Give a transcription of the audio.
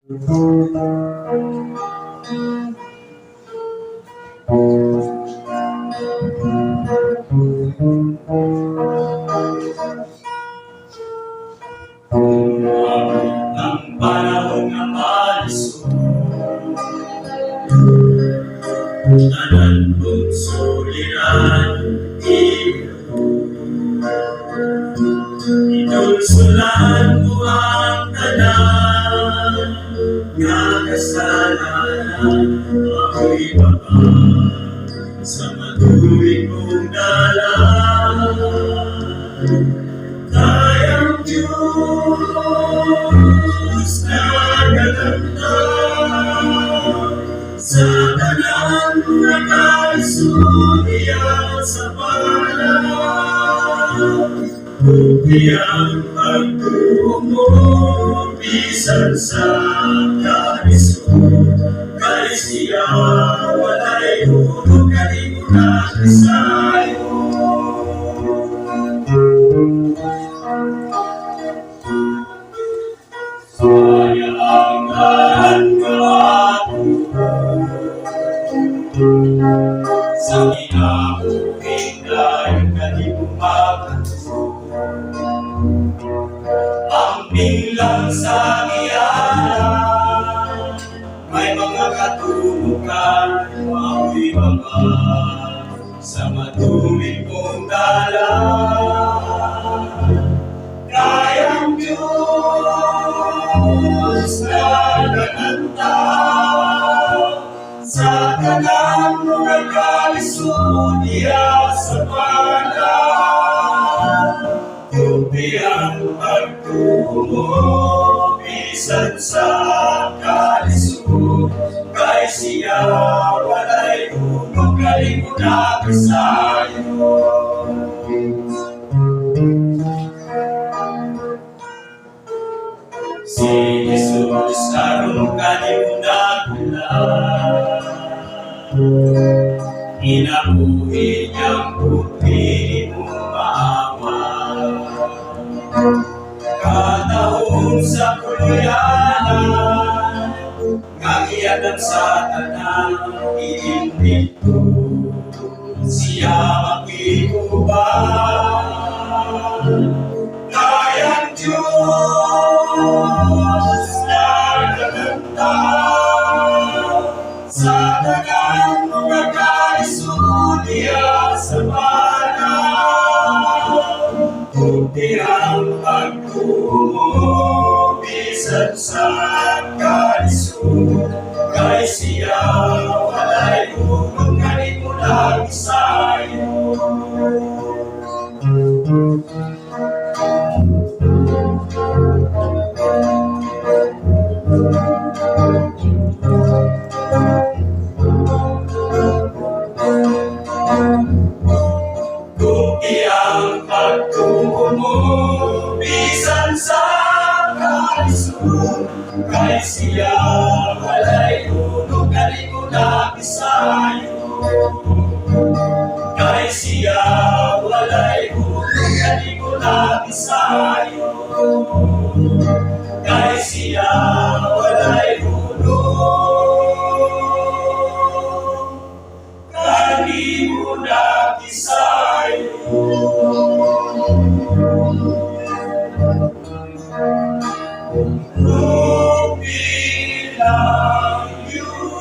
Ang panahon na malusog, tanan kong suliran, inulsulan mo ang tanan, nga kasalanan, ako'y baka sa matuwid kong dalan. Kayang Diyos na galanta sa tanan na kaisudiya sa panahon. Kupti ang pagtuo mo, bisan sa kalisuod, kay siya walay hulog kalimutan sa'yo. Saya ang kahangapuan sa kinabuking dahil kalimutan. Ang binglang sa iyanan, may mga katumukan, ako'y mga sa matuwid kong dalan. Kayang Diyos na galanta sa tanan na kalisudiya sa panahon. Kupti ang pagtuo mo, bisan sa kalisuod, kay siya walay hulog kalimutan sa'yo. Si Jesus karong kalimutan, inabuhi niyang puti mo maawa. Katahong sa kuluyanan, ngagiyanan sa tanan, iimbito siya makikuban. Kayang Diyos na galanta sa tanan mga kaisudiya sa panahon. Kupti ang pagtuo mo, bisan sa kalisuod, kay siya walay hulog kalimutan sa'yo. Kupti ang pagtuo mo, bisan sa kalisuod, kay siya walay hulog kalimutan sa'yo. Kay siya walay hulog kalimutan sa'yo. Kay siya walay hulog kalimutan sa'yo. Kupti ang Diyos.